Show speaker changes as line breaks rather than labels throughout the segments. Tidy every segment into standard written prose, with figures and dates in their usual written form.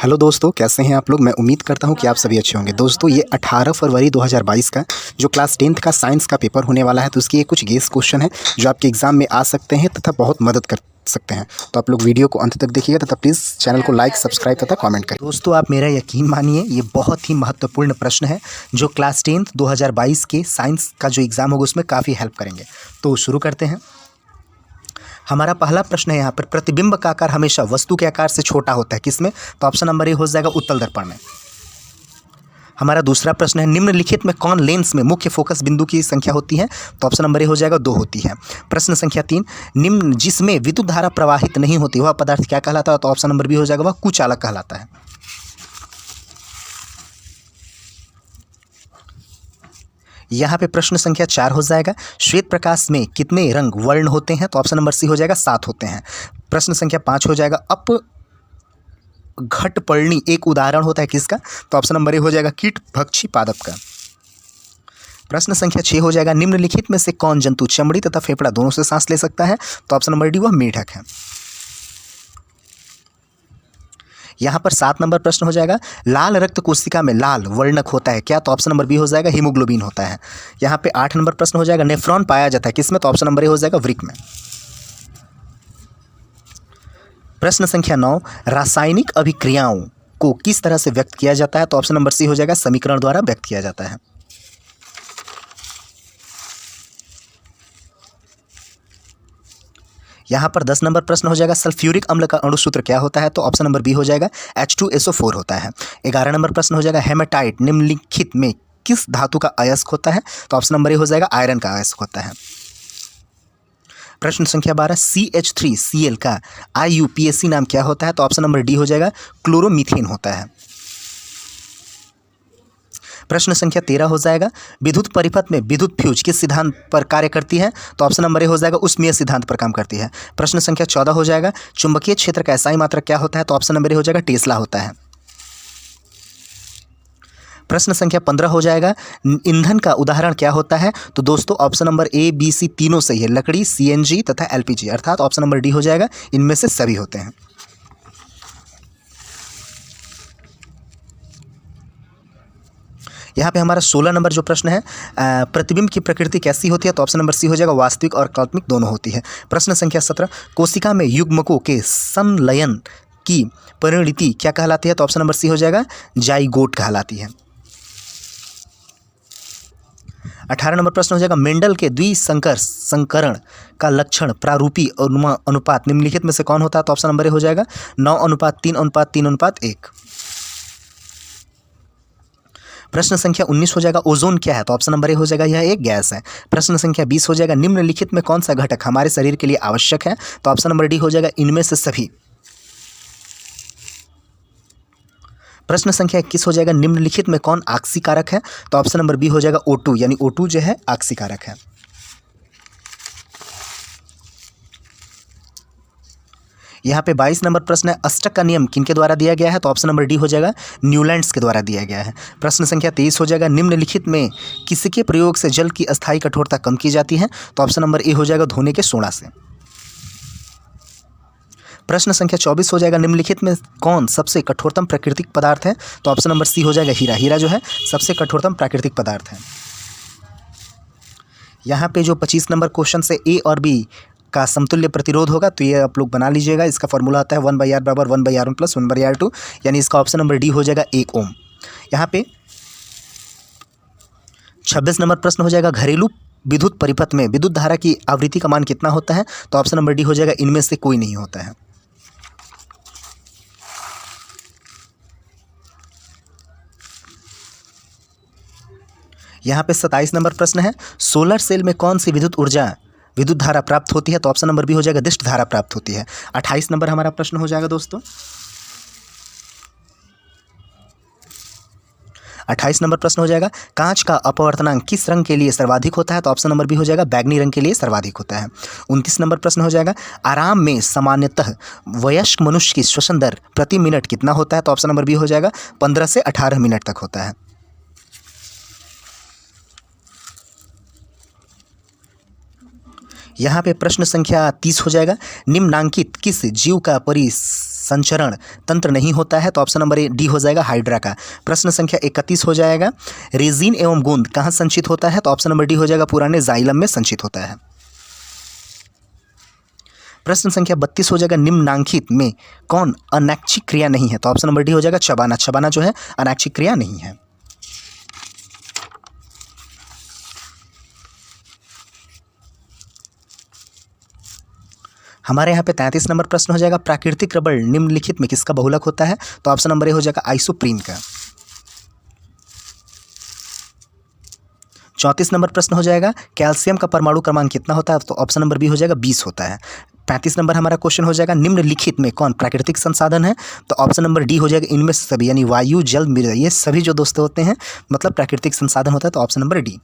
Hello दोस्तों, कैसे हैं आप लोग। मैं उम्मीद करता हूं कि आप सभी अच्छे होंगे। दोस्तों, ये 18 फरवरी 2022 का जो क्लास 10th का साइंस का पेपर होने वाला है, तो उसकी ये कुछ गेस क्वेश्चन है जो आपके एग्जाम में आ सकते हैं तथा बहुत मदद कर सकते हैं। तो आप लोग वीडियो को अंत तक देखिएगा तथा प्लीज़ चैनल को लाइक, सब्सक्राइब तथा कमेंट करें। दोस्तों, आप मेरा यकीन मानिए, ये बहुत ही महत्वपूर्ण प्रश्न है जो क्लास 10th 2022 के साइंस का जो एग्ज़ाम होगा उसमें काफ़ी हेल्प करेंगे। तो शुरू करते हैं। हमारा पहला प्रश्न है यहाँ पर, प्रतिबिंब का आकार हमेशा वस्तु के आकार से छोटा होता है, किसमें? तो ऑप्शन नंबर ए हो जाएगा उत्तल दर्पण में। हमारा दूसरा प्रश्न है, निम्नलिखित में कौन लेंस में मुख्य फोकस बिंदु की संख्या होती है? तो ऑप्शन नंबर ए हो जाएगा 2 होती है। प्रश्न संख्या 3, निम्न जिसमें विद्युत धारा प्रवाहित नहीं होती वह पदार्थ क्या कहलाता है? तो ऑप्शन नंबर बी हो जाएगा, वह कुचालक कहलाता है। यहाँ पे प्रश्न संख्या 4 हो जाएगा, श्वेत प्रकाश में कितने रंग वर्ण होते हैं? तो ऑप्शन नंबर सी हो जाएगा, 7 होते हैं। प्रश्न संख्या 5 हो जाएगा, अपघटपर्णी एक उदाहरण होता है, किसका? तो ऑप्शन नंबर ए हो जाएगा, कीट भक्षी पादप का। प्रश्न संख्या 6 हो जाएगा, निम्नलिखित में से कौन जंतु चमड़ी तथा फेफड़ा दोनों से सांस ले सकता है? तो ऑप्शन नंबर डी, वह मेढक है। यहाँ पर 7 नंबर प्रश्न हो जाएगा, लाल रक्त कोशिका में लाल वर्णक होता है क्या? तो ऑप्शन नंबर बी हो जाएगा, हीमोग्लोबिन होता है। यहाँ पे 8 नंबर प्रश्न हो जाएगा, नेफ्रॉन पाया जाता है किसमें? तो ऑप्शन नंबर ए हो जाएगा, वृक्क में। प्रश्न संख्या 9, रासायनिक अभिक्रियाओं को किस तरह से व्यक्त किया जाता है? तो ऑप्शन नंबर सी हो जाएगा, समीकरण द्वारा व्यक्त किया जाता है। यहाँ पर 10 नंबर प्रश्न हो जाएगा, सल्फ्यूरिक अम्ल का अणु सूत्र क्या होता है? तो ऑप्शन नंबर बी हो जाएगा, H2SO4 होता है। 11 नंबर प्रश्न हो जाएगा, हेमाटाइट निम्नलिखित में किस धातु का अयस्क होता है? तो ऑप्शन नंबर ए हो जाएगा, आयरन का अयस्क होता है। प्रश्न संख्या 12, CH3Cl का IUPAC नाम क्या होता है? तो ऑप्शन नंबर डी हो जाएगा, क्लोरोमीथेन होता है। प्रश्न संख्या 13 हो जाएगा, विद्युत परिपथ में विद्युत फ्यूज किस सिद्धांत पर कार्य करती है? तो ऑप्शन नंबर ए हो जाएगा, ऊष्मीय सिद्धांत पर काम करती है। प्रश्न संख्या 14 हो जाएगा, चुंबकीय क्षेत्र का SI मात्रक क्या होता है? तो ऑप्शन नंबर ए हो जाएगा, टेस्ला होता है। प्रश्न संख्या 15 हो जाएगा, ईंधन का उदाहरण क्या होता है? तो दोस्तों ऑप्शन नंबर ए, बी, सी तीनों सही है, लकड़ी, CNG तथा LPG, अर्थात ऑप्शन नंबर डी हो जाएगा, इनमें से सभी होते हैं। यहाँ पे हमारा 16 नंबर जो प्रश्न है, प्रतिबिंब की प्रकृति कैसी होती है? तो ऑप्शन नंबर सी हो जाएगा, वास्तविक और काल्पनिक दोनों होती है। प्रश्न संख्या 17, कोशिका में युग्मकों के संलयन की परिणति क्या कहलाती है? तो ऑप्शन नंबर सी हो जाएगा, जाइगोट कहलाती है। 18 नंबर प्रश्न हो जाएगा, मेंडल के द्विसंकर संकरण का लक्षण प्रारूपी अनुपात निम्नलिखित में से कौन होता है? तो ऑप्शन नंबर ए हो जाएगा, 9:3:3:1। प्रश्न संख्या 19 हो जाएगा, ओजोन क्या है? तो ऑप्शन नंबर ए हो जाएगा, यह एक गैस है। प्रश्न संख्या 20 हो जाएगा, निम्नलिखित में कौन सा घटक हमारे शरीर के लिए आवश्यक है? तो ऑप्शन नंबर डी हो जाएगा, इनमें से सभी। प्रश्न संख्या 21 हो जाएगा, निम्नलिखित में कौन आक्सीकारक है? तो ऑप्शन नंबर बी हो जाएगा, O2, यानी O2 जो है आक्सीकारक है। यहाँ पे 22 नंबर प्रश्न है, अष्टक का नियम किनके द्वारा दिया गया है? तो ऑप्शन नंबर डी हो जाएगा, न्यूलैंड्स के द्वारा दिया गया है। प्रश्न संख्या 23 हो जाएगा, निम्नलिखित में किसके प्रयोग से जल की अस्थायी कठोरता कम की जाती है? तो ऑप्शन नंबर ए हो जाएगा, धोने के सोडा से। प्रश्न संख्या 24 हो जाएगा, निम्नलिखित में कौन सबसे कठोरतम प्राकृतिक पदार्थ है? तो ऑप्शन नंबर सी हो जाएगा, हीरा। हीरा जो है सबसे कठोरतम प्राकृतिक पदार्थ है। यहाँ पे जो 25 नंबर क्वेश्चन से ए और बी का समतुल्य प्रतिरोध होगा, तो ये आप लोग बना लीजिएगा। इसका फॉर्मूला आता है 1/R बराबर 1/R1 प्लस 1/R2, यानी इसका ऑप्शन नंबर डी हो जाएगा, 1 ओम। यहाँ पे 26 नंबर प्रश्न हो जाएगा, घरेलू विद्युत परिपथ में विद्युत धारा की आवृत्ति का मान कितना होता है? तो ऑप्शन नंबर डी हो जाएगा, इनमें से कोई नहीं होता है। यहाँ पे 27 नंबर प्रश्न है, सोलर सेल में कौन सी विद्युत धारा प्राप्त होती है? तो ऑप्शन नंबर बी हो जाएगा, दिष्ट धारा प्राप्त होती है। 28 नंबर हमारा प्रश्न हो जाएगा दोस्तों, 28 नंबर प्रश्न हो जाएगा, कांच का अपवर्तनांक किस रंग के लिए सर्वाधिक होता है? तो ऑप्शन नंबर बी हो जाएगा, बैंगनी रंग के लिए सर्वाधिक होता है। 29 नंबर प्रश्न हो जाएगा, आराम में सामान्यतः वयस्क मनुष्य की श्वसन दर प्रति मिनट कितना होता है? तो ऑप्शन नंबर बी हो जाएगा, 15 से 18 मिनट तक होता है। यहाँ पे प्रश्न संख्या 30 हो जाएगा, निम्नांकित किस जीव का संचरण तंत्र नहीं होता है? तो ऑप्शन नंबर डी हो जाएगा हाइड्रा का। प्रश्न संख्या 31 हो जाएगा, रेजिन एवं गोंद कहाँ संचित होता है? तो ऑप्शन नंबर डी हो जाएगा पुराने जाइलम में संचित होता है। प्रश्न संख्या 32 हो जाएगा, निम्नांकित में कौन अनैच्छिक क्रिया नहीं है? तो ऑप्शन नंबर डी हो जाएगा चबाना। चबाना जो है अनैच्छिक क्रिया नहीं है। हमारे यहाँ पे 33 नंबर प्रश्न हो जाएगा, प्राकृतिक रबड़ निम्नलिखित में किसका बहुलक होता है? तो ऑप्शन नंबर ए हो जाएगा आइसोप्रीन का। 34 नंबर प्रश्न हो जाएगा, कैल्शियम का परमाणु क्रमांक कितना होता है? तो ऑप्शन नंबर बी हो जाएगा 20 होता है। 35 नंबर हमारा क्वेश्चन हो जाएगा, निम्नलिखित में कौन प्राकृतिक संसाधन है? तो ऑप्शन नंबर डी हो जाएगा इनमें से सभी, यानी वायु, जल, मृदा, ये सभी जो दोस्तों होते हैं मतलब प्राकृतिक संसाधन होता है। तो ऑप्शन नंबर डी।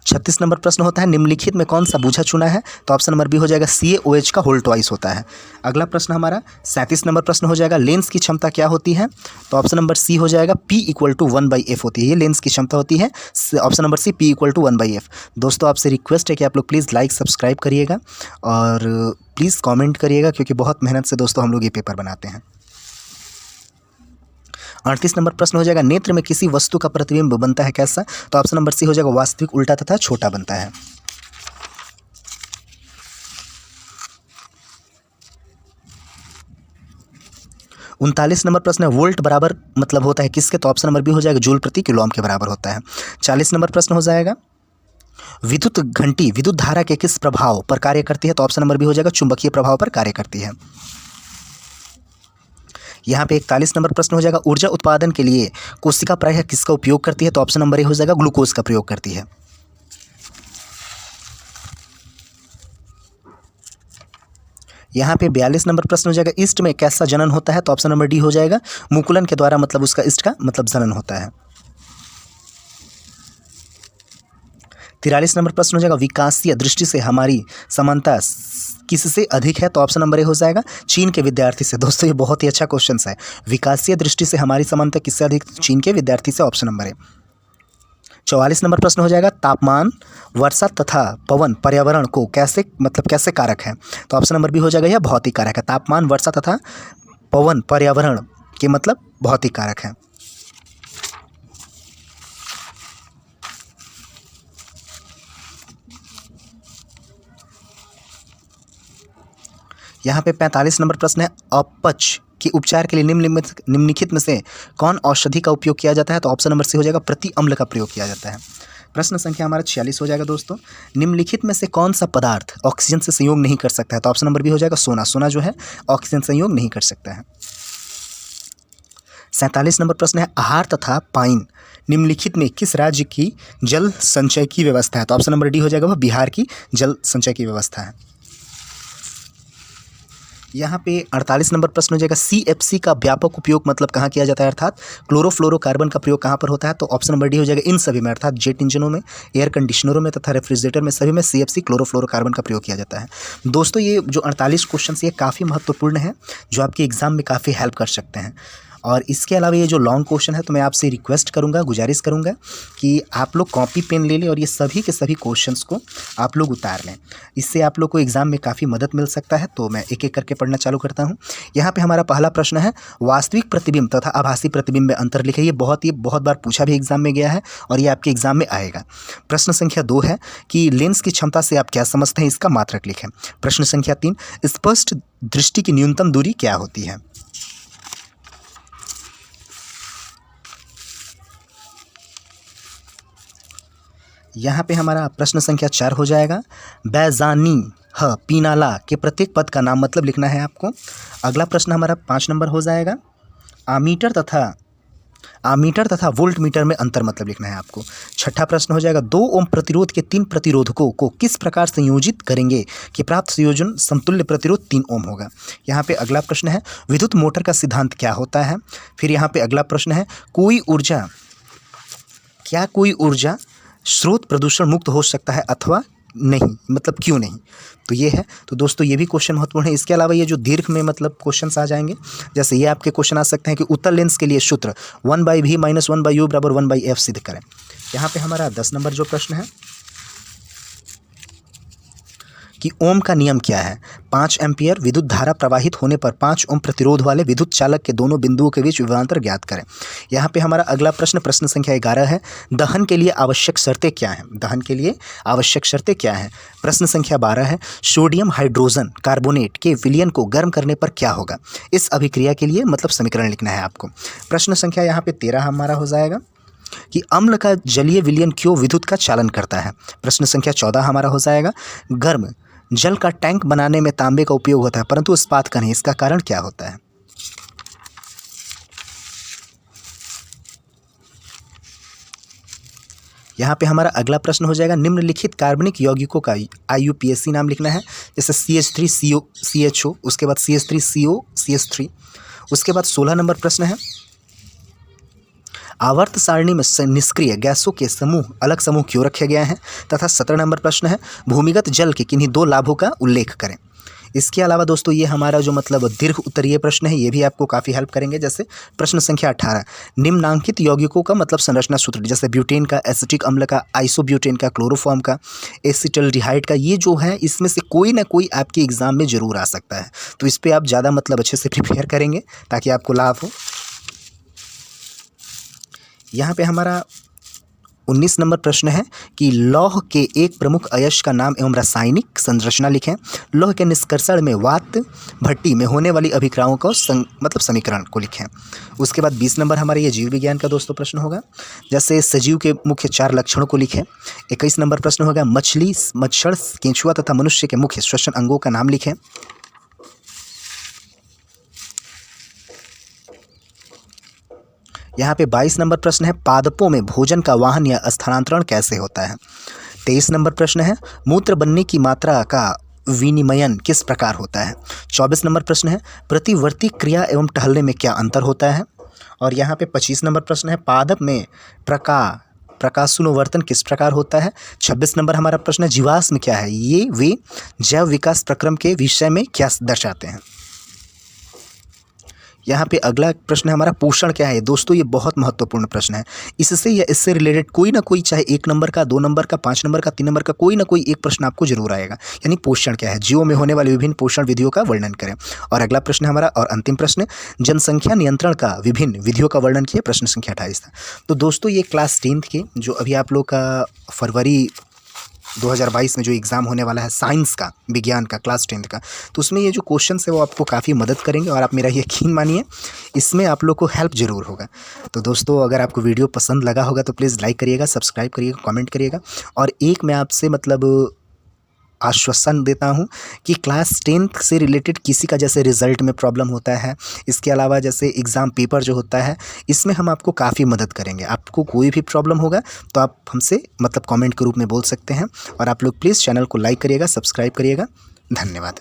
36 नंबर प्रश्न होता है, निम्नलिखित में कौन सा बूझा चूना है? तो ऑप्शन नंबर बी हो जाएगा CaOH का होल ट्वाइस होता है। अगला प्रश्न हमारा 37 नंबर प्रश्न हो जाएगा, लेंस की क्षमता क्या होती है? तो ऑप्शन नंबर सी हो जाएगा P = 1/f होती है, ये लेंस की क्षमता होती है। Option number C P = 1/f। दोस्तों आपसे रिक्वेस्ट है कि आप लोग प्लीज़ लाइक सब्सक्राइब करिएगा और प्लीज़ कॉमेंट करिएगा, क्योंकि बहुत मेहनत से दोस्तों हम लोग ये पेपर बनाते हैं। 38 नंबर प्रश्न हो जाएगा, नेत्र में किसी वस्तु का प्रतिबिंब बनता है कैसा? तो ऑप्शन नंबर सी हो जाएगा वास्तविक, उल्टा तथा छोटा बनता है। उनतालीस नंबर प्रश्न है, वोल्ट बराबर मतलब होता है किसके? तो ऑप्शन नंबर बी हो जाएगा जूल प्रति किलोओम के बराबर होता है। 40 नंबर प्रश्न हो जाएगा, विद्युत घंटी विद्युत धारा के किस प्रभाव पर कार्य करती है? तो ऑप्शन नंबर बी हो जाएगा चुंबकीय प्रभाव पर कार्य करती है। यहाँ पे 41 नंबर प्रश्न हो जाएगा, ऊर्जा उत्पादन के लिए कोशिका प्रायः किसका उपयोग करती है? तो ऑप्शन नंबर ए हो जाएगा ग्लूकोज का प्रयोग करती है। यहाँ पे 42 नंबर प्रश्न हो जाएगा, ईस्ट में कैसा जनन होता है? तो ऑप्शन नंबर डी हो जाएगा मुकुलन के द्वारा, मतलब उसका ईस्ट का मतलब जनन होता है। 43 नंबर प्रश्न हो जाएगा, विकासीय दृष्टि से हमारी समानता किससे अधिक है? तो ऑप्शन नंबर ए हो जाएगा चीन के विद्यार्थी से। दोस्तों ये बहुत ही अच्छा क्वेश्चन है, विकासीय दृष्टि से हमारी समानता किससे अधिक? चीन के विद्यार्थी से, ऑप्शन नंबर ए। 44 नंबर प्रश्न हो जाएगा, तापमान, वर्षा तथा पवन पर्यावरण को कैसे कैसे कारक है? तो ऑप्शन नंबर बी हो जाएगा यह भौतिक कारक है। तापमान, वर्षा तथा पवन पर्यावरण के मतलब भौतिक कारक है। यहाँ पे 45 नंबर प्रश्न है, अपच के उपचार के लिए निम्नलिखित में से कौन औषधि का उपयोग किया जाता है? तो ऑप्शन नंबर सी हो जाएगा प्रति अम्ल का प्रयोग किया जाता है। प्रश्न संख्या हमारा 46 हो जाएगा दोस्तों, निम्नलिखित में से कौन सा पदार्थ ऑक्सीजन से संयोग नहीं कर सकता है? तो ऑप्शन नंबर बी हो जाएगा सोना। सोना जो है ऑक्सीजन संयोग नहीं कर सकता है। 47 नंबर प्रश्न है, आहार तथा पाइन निम्नलिखित में किस राज्य की जल संचय की व्यवस्था है? तो ऑप्शन नंबर डी हो जाएगा वह बिहार की जल संचय की व्यवस्था है। यहाँ पे 48 नंबर प्रश्न हो जाएगा, CFC का व्यापक उपयोग मतलब कहाँ किया जाता है, अर्थात क्लोरोफ्लोरोकार्बन का प्रयोग कहाँ पर होता है? तो ऑप्शन नंबर डी हो जाएगा इन सभी में, अर्थात जेट इंजनों में, एयर कंडीशनरों में तथा रेफ्रिजरेटर में, सभी में CFC क्लोरोफ्लोरोकार्बन का प्रयोग किया जाता है। दोस्तों ये जो 48 क्वेश्चन ये काफ़ी महत्वपूर्ण है, जो आपके एग्जाम में काफ़ी हेल्प कर सकते हैं। और इसके अलावा ये जो लॉन्ग क्वेश्चन है, तो मैं आपसे रिक्वेस्ट करूंगा, गुजारिश करूंगा कि आप लोग कॉपी पेन ले लें और ये सभी के सभी क्वेश्चंस को आप लोग उतार लें। इससे आप लोग को एग्जाम में काफ़ी मदद मिल सकता है। तो मैं एक एक करके पढ़ना चालू करता हूँ। यहाँ पे हमारा पहला प्रश्न है, वास्तविक प्रतिबिंब तथा आभासी प्रतिबिंब में अंतर लिखें। ये बहुत बार पूछा भी एग्जाम में गया है और ये आपके एग्जाम में आएगा। प्रश्न संख्या 2 है कि लेंस की क्षमता से आप क्या समझते हैं, इसका मात्रक लिखें। प्रश्न संख्या 3, स्पष्ट दृष्टि की न्यूनतम दूरी क्या होती है? यहाँ पे हमारा प्रश्न संख्या 4 हो जाएगा, बैजानी पीनाला के प्रत्येक पद का नाम मतलब लिखना है आपको। अगला प्रश्न हमारा 5 नंबर हो जाएगा, आमीटर तथा वोल्ट मीटर में अंतर मतलब लिखना है आपको। छठा प्रश्न हो जाएगा, 2 ओम प्रतिरोध के 3 प्रतिरोधकों को किस प्रकार संयोजित करेंगे कि प्राप्त संयोजन समतुल्य प्रतिरोध 3 ओम होगा। यहाँ पे अगला प्रश्न है, विद्युत मोटर का सिद्धांत क्या होता है। फिर यहाँ पे अगला प्रश्न है, कोई ऊर्जा स्रोत प्रदूषण मुक्त हो सकता है अथवा नहीं, मतलब क्यों नहीं। तो ये है। तो दोस्तों ये भी क्वेश्चन महत्वपूर्ण है। इसके अलावा ये जो दीर्घ में मतलब क्वेश्चंस आ जाएंगे, जैसे ये आपके क्वेश्चन आ सकते हैं कि उत्तल लेंस के लिए सूत्र 1/v - 1/u = 1/f सिद्ध करें। यहाँ पे हमारा 10 नंबर जो प्रश्न है, कि ओम का नियम क्या है। 5 एम्पियर विद्युत धारा प्रवाहित होने पर 5 ओम प्रतिरोध वाले विद्युत चालक के दोनों बिंदुओं के बीच विभवांतर ज्ञात करें। यहाँ पे हमारा अगला प्रश्न संख्या 11 है। दहन के लिए आवश्यक शर्तें क्या हैं। दहन के लिए आवश्यक शर्तें क्या हैं। प्रश्न संख्या 12 है। सोडियम हाइड्रोजन कार्बोनेट के विलयन को गर्म करने पर क्या होगा। इस अभिक्रिया के लिए मतलब समीकरण लिखना है आपको। प्रश्न संख्या यहाँ पे 13 हमारा हो जाएगा कि अम्ल का जलीय विलयन क्यों विद्युत का चालन करता है। प्रश्न संख्या 14 हमारा हो जाएगा। गर्म जल का टैंक बनाने में तांबे का उपयोग होता है परंतु इस्पात का नहीं, इसका कारण क्या होता है। यहाँ पे हमारा अगला प्रश्न हो जाएगा। निम्नलिखित कार्बनिक यौगिकों का IUPAC नाम लिखना है। जैसे CH3CO CHO, उसके बाद CH3CO CH3। उसके बाद 16 नंबर प्रश्न है। आवर्त सारणी में निष्क्रिय गैसों के समूह अलग समूह क्यों रखे गए हैं। तथा 17 नंबर प्रश्न है। भूमिगत जल के किन्हीं 2 लाभों का उल्लेख करें। इसके अलावा दोस्तों ये हमारा जो मतलब दीर्घ उत्तरीय प्रश्न है ये भी आपको काफ़ी हेल्प करेंगे। जैसे प्रश्न संख्या 18। निम्नांकित यौगिकों का मतलब संरचना सूत्र, जैसे ब्यूटेन का, एसिटिक अम्ल का, आइसोब्यूटेन का, क्लोरोफॉर्म का, एसिटल्डिहाइड का, ये जो है इसमें से कोई ना कोई आपके एग्जाम में ज़रूर आ सकता है। तो इस पर आप ज़्यादा मतलब अच्छे से प्रिपेयर करेंगे ताकि आपको लाभ हो। यहाँ पे हमारा 19 नंबर प्रश्न है कि लौह के एक प्रमुख अयस्क का नाम एवं रासायनिक संरचना लिखें। लौह के निष्कर्षण में वात भट्टी में होने वाली अभिक्रियाओं का मतलब समीकरण को लिखें। उसके बाद 20 नंबर हमारे ये जीव विज्ञान का दोस्तों प्रश्न होगा। जैसे सजीव के मुख्य 4 लक्षणों को लिखें। 21 नंबर प्रश्न होगा। मछली, मच्छर, केंचुआ तथा मनुष्य के मुख्य श्वसन अंगों का नाम लिखें। यहाँ पे 22 नंबर प्रश्न है। पादपों में भोजन का वाहन या स्थानांतरण कैसे होता है। 23 नंबर प्रश्न है। मूत्र बनने की मात्रा का विनिमयन किस प्रकार होता है। 24 नंबर प्रश्न है। प्रतिवर्ती क्रिया एवं टहलने में क्या अंतर होता है। और यहाँ पे 25 नंबर प्रश्न है। पादप में प्रकाशनुवर्तन किस प्रकार होता है। 26 नंबर हमारा प्रश्न है। जीवाश्म क्या है, ये वे जैव विकास प्रक्रम के विषय में क्या दर्शाते हैं। यहाँ पे अगला प्रश्न है हमारा। पोषण क्या है। दोस्तों ये बहुत महत्वपूर्ण प्रश्न है। इससे या इससे रिलेटेड कोई ना कोई, चाहे 1 नंबर का, 2 नंबर का, 5 नंबर का, 3 नंबर का, कोई ना कोई एक प्रश्न आपको जरूर आएगा। यानी पोषण क्या है। जीवों में होने वाली विभिन्न पोषण विधियों का वर्णन करें। और अगला प्रश्न हमारा और अंतिम प्रश्न, जनसंख्या नियंत्रण का विभिन्न विधियों का वर्णन किए। प्रश्न संख्या 28 था। तो दोस्तों ये क्लास 10th के जो अभी आप लोग का फरवरी 2022 में जो एग्ज़ाम होने वाला है साइंस का, विज्ञान का, क्लास 10th का, तो उसमें ये जो क्वेश्चन है वो आपको काफ़ी मदद करेंगे। और आप मेरा यकीन मानिए इसमें आप लोग को हेल्प ज़रूर होगा। तो दोस्तों अगर आपको वीडियो पसंद लगा होगा तो प्लीज़ लाइक करिएगा, सब्सक्राइब करिएगा, कमेंट करिएगा। और एक मैं आपसे मतलब आश्वासन देता हूँ कि क्लास 10th से रिलेटेड किसी का जैसे रिज़ल्ट में प्रॉब्लम होता है, इसके अलावा जैसे एग्ज़ाम पेपर जो होता है, इसमें हम आपको काफ़ी मदद करेंगे। आपको कोई भी प्रॉब्लम होगा तो आप हमसे मतलब कमेंट के रूप में बोल सकते हैं। और आप लोग प्लीज़ चैनल को लाइक करिएगा, सब्सक्राइब करिएगा। धन्यवाद।